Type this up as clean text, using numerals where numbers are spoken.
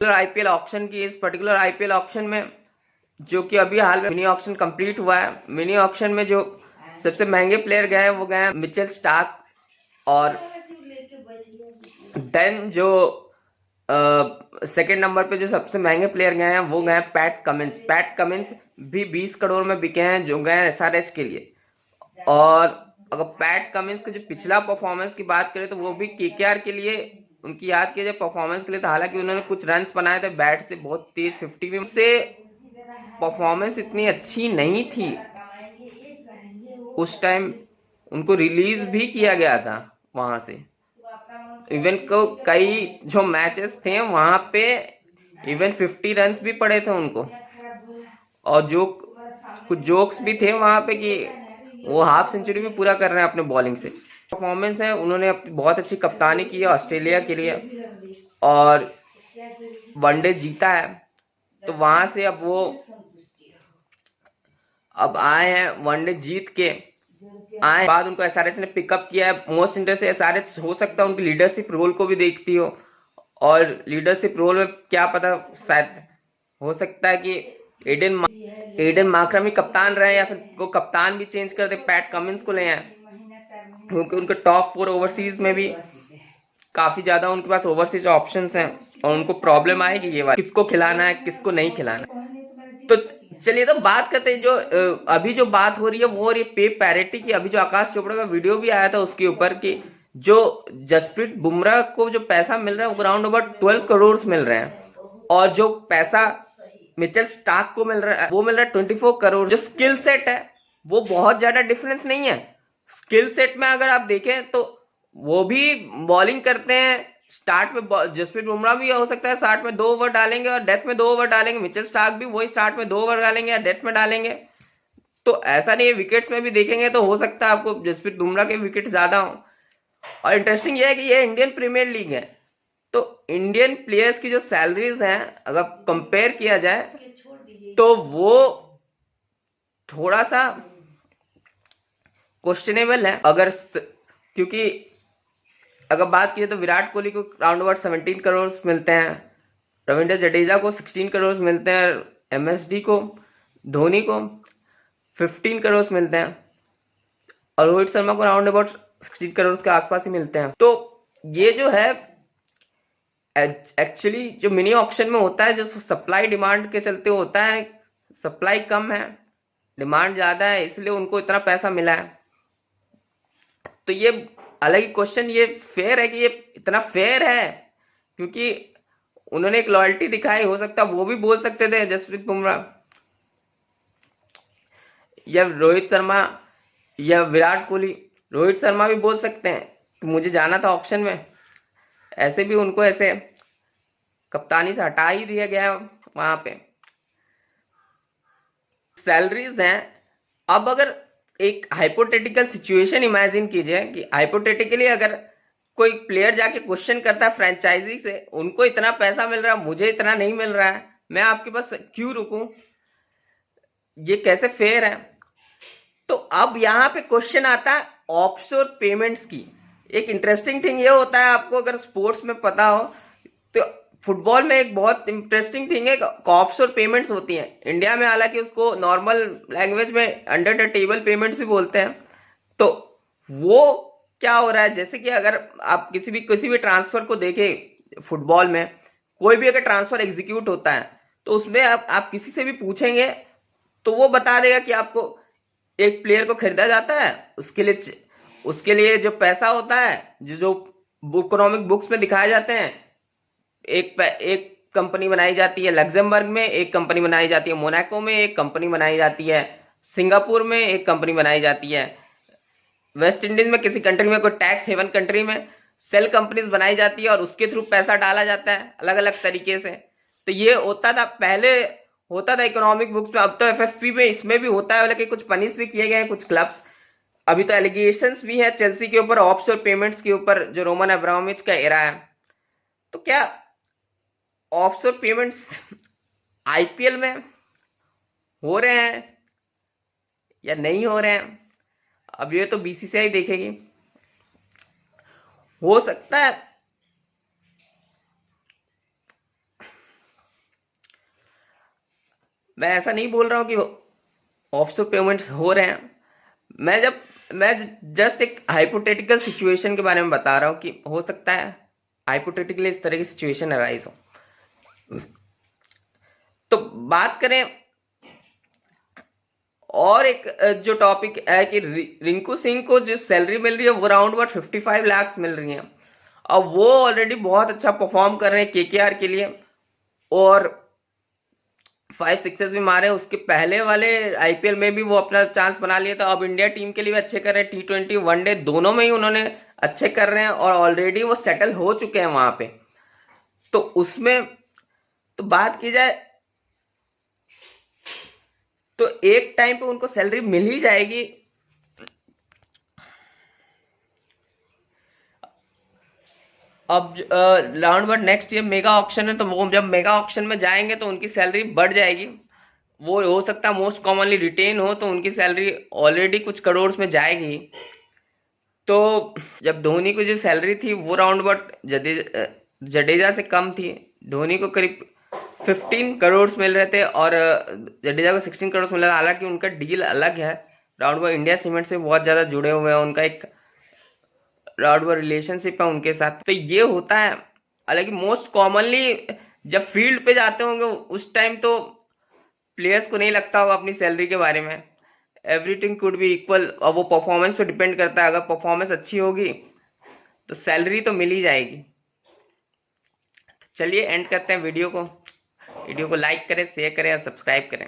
IPL auction की, इस particular IPL auction में जो कि अभी हाल में मिनी ऑक्शन कंप्लीट हुआ है, मिनी ऑक्शन में जो सबसे महंगे प्लेयर गए हैं वो गए हैं मिचेल स्टार्क, और देन जो सेकंड नंबर पे जो सबसे महंगे प्लेयर गए हैं वो गए हैं पैट कमिंस। पैट कमिंस भी 20 करोड़ में बिके हैं जो गए हैं एसआरएच के लिए। और अगर पैट कमिंस का जो पिछला परफॉर्मेंस की बात करें तो वो भी केकेआर के लिए उनकी याद की जाए परफॉर्मेंस के लिए, तो हालांकि उन्होंने कुछ रन्स बनाए थे बैट से बहुत तेज 50 में से, परफॉर्मेंस इतनी अच्छी नहीं थी उस टाइम। उनको रिलीज भी किया गया था वहां से, इवन को कई जो मैचेस थे वहां पे इवन 50 रन्स भी पड़े थे उनको। और जो कुछ जोक्स भी थे वहां पे कि वो हाफ सेंचुरी भी पूरा कर रहे हैं अपने बॉलिंग से। परफॉर्मेंस है, उन्होंने बहुत अच्छी कप्तानी की है ऑस्ट्रेलिया के लिए और वनडे जीता है। तो वहां से अब वो अब आए हैं वनडे जीत के आए बाद उनको एसआरएच ने पिकअप किया है। मोस्ट इंटरेस्ट एसआरएच हो सकता है उनकी लीडरशिप रोल को भी देखती हो, और लीडरशिप रोल में क्या पता शायद हो सकता है कि एडन मार्करम ही कप्तान रहे या फिर वो कप्तान भी चेंज कर दे, पैट कमिंस को ले आए, क्योंकि उनके टॉप 4 ओवरसीज में भी काफी ज्यादा उनके पास ओवरसीज ऑप्शंस हैं और उनको प्रॉब्लम आएगी ये वाली किसको खिलाना है किसको नहीं खिलाना है। तो चलिए तो बात करते हैं जो अभी जो बात हो रही है वो हो रही है पे पैरिटी की। अभी जो आकाश चोपड़ा का वीडियो भी आया था उसके ऊपर कि जो जसप्रीत बुमराह को जो पैसा मिल रहा है वो अराउंड अबाउट 12 करोड़ मिल रहे हैं, और जो पैसा मिचेल स्टार्क को मिल रहा है वो मिल रहा है 24 करोड़। जो स्किल सेट है वो बहुत ज्यादा डिफरेंस नहीं है। स्किल सेट में अगर आप देखें तो वो भी बॉलिंग करते हैं, स्टार्ट में जसप्रीत बुमराह भी हो सकता है स्टार्ट में 2 ओवर डालेंगे और डेथ में 2 ओवर डालेंगे, मिचेल स्टार्क भी वही स्टार्ट में 2 ओवर डालेंगे या डेथ में डालेंगे। तो ऐसा नहीं है, विकेट्स में भी देखेंगे तो हो सकता है आपको जसप्रीत बुमराह के विकेट ज्यादा हो। और इंटरेस्टिंग ये है कि ये इंडियन प्रीमियर लीग है, तो इंडियन प्लेयर्स की जो सैलरीज हैं अगर कंपेयर किया जाए तो वो थोड़ा सा क्वेश्चनेबल है। क्योंकि अगर बात की तो विराट कोहली को राउंड अबाउट 17 करोड़ मिलते हैं, रविंद्र जडेजा को 16 करोड़ मिलते हैं, एमएसडी को धोनी को 15 करोड़ मिलते हैं, और रोहित शर्मा को राउंड अबाउट 16 करोड़ के आसपास ही मिलते हैं। तो ये जो है एक्चुअली जो मिनी ऑक्शन में होता है जो सप्लाई डिमांड के चलते होता है, सप्लाई कम है डिमांड ज्यादा है इसलिए उनको इतना पैसा मिला है। तो ये अलग ही क्वेश्चन, ये फेयर है कि ये इतना फेयर है क्योंकि उन्होंने एक लॉयल्टी दिखाई, हो सकता है वो भी बोल सकते थे जसप्रीत बुमराह या रोहित शर्मा या विराट कोहली, रोहित शर्मा भी बोल सकते हैं कि मुझे जाना था ऑक्शन में, ऐसे भी उनको ऐसे कप्तानी से हटा ही दिया गया वहां पे। सैलरीज हैं। अब अगर एक हाइपोथेटिकल सिचुएशन इमेजिन कीजिए कि हाइपोथेटिकली अगर कोई प्लेयर जाके क्वेश्चन करता है फ्रेंचाइजी से, उनको इतना पैसा मिल रहा है मुझे इतना नहीं मिल रहा है, मैं आपके पास क्यों रुकूं, ये कैसे फेयर है। तो अब यहां पे क्वेश्चन आता है ऑफशोर पेमेंट्स की। एक इंटरेस्टिंग थिंग ये होता है, आपको अगर स्पोर्ट्स में पता हो तो फुटबॉल में एक बहुत इंटरेस्टिंग थिंग है, ऑफशोर पेमेंट्स होती हैं इंडिया में, हालांकि उसको नॉर्मल लैंग्वेज में अंडर द टेबल पेमेंट्स भी बोलते हैं। तो वो क्या हो रहा है, जैसे कि अगर आप किसी भी ट्रांसफर को देखें फुटबॉल में, कोई भी अगर ट्रांसफर एग्जीक्यूट होता है तो उसमें आप किसी से भी पूछेंगे तो वो बता देगा कि आपको एक प्लेयर को खरीदा जाता है, उसके लिए जो पैसा होता है जो इकोनॉमिक बुक्स में दिखाए जाते हैं, एक कंपनी बनाई जाती है लग्जमबर्ग में, एक कंपनी बनाई जाती है मोनाको में, एक कंपनी बनाई जाती है सिंगापुर में, एक कंपनी बनाई जाती है वेस्ट इंडीज में, किसी कंट्री में कोई टैक्स हेवन कंट्री में सेल कंपनीज बनाई जाती है और उसके थ्रू पैसा डाला जाता है अलग अलग तरीके से। तो ये होता था पहले, होता था इकोनॉमिक बुक्स में, अब तो एफएफपी में इसमें भी होता है, हालांकि कुछ पनिश भी किए गए हैं कुछ क्लब्स। अभी तो एलिगेशंस भी है चेल्सी के ऊपर ऑफशोर पेमेंट्स के ऊपर जो रोमन अब्रामोविच का एरा है। तो क्या ऑफशोर पेमेंट्स आईपीएल में हो रहे हैं या नहीं हो रहे हैं, अब ये तो बीसीसीआई देखेगी। हो सकता है मैं ऐसा नहीं बोल रहा हूँ कि ऑफशोर पेमेंट्स हो रहे हैं, मैं जस्ट एक हाइपोथेटिकल सिचुएशन के बारे में बता रहा हूँ कि हो सकता है हाइपोथेटिकली इस तरह की सिचुएशन अराइज हो। तो बात करें और एक जो टॉपिक है कि रिंकू सिंह को जो सैलरी मिल रही है वो अराउंड 55 लाख मिल रही है। अब वो ऑलरेडी बहुत अच्छा परफॉर्म कर रहे हैं केकेआर के लिए और 5 सिक्सेस भी मारे। उसके पहले वाले आईपीएल में भी वो अपना चांस बना लिया था। अब इंडिया टीम के लिए भी अच्छे कर रहे हैं, T20 वनडे दोनों में ही उन्होंने अच्छे कर रहे हैं और ऑलरेडी वो सेटल हो चुके हैं वहां पे। तो उसमें तो बात की जाए तो एक टाइम पे उनको सैलरी मिल ही जाएगी। अब round but next year mega auction है, तो वो जब मेगा ऑक्शन में जाएंगे तो उनकी सैलरी बढ़ जाएगी। वो हो सकता है मोस्ट कॉमनली रिटेन हो तो उनकी सैलरी ऑलरेडी कुछ करोड़ में जाएगी। तो जब धोनी की जो सैलरी थी वो राउंड बट जडेजा से कम थी। धोनी को करीब 15 करोड़ मिल रहे थे और जडेजा को 16 करोड़ मिल रहा था। हालांकि उनका डील अलग है, राउंड बट इंडिया सीमेंट से बहुत ज्यादा जुड़े हुए हैं, उनका एक राउंड बट रिलेशनशिप है उनके साथ। तो ये होता है। हालांकि मोस्ट कॉमनली जब फील्ड पे जाते होंगे उस टाइम तो प्लेयर्स को नहीं लगता होगा अपनी सैलरी के बारे में। एवरीथिंग कुड बी इक्वल, और वो परफॉर्मेंस पे डिपेंड करता है। अगर परफॉर्मेंस अच्छी होगी तो सैलरी तो मिल ही जाएगी। चलिए एंड करते हैं वीडियो को। लाइक करें, शेयर करें और सब्सक्राइब करें।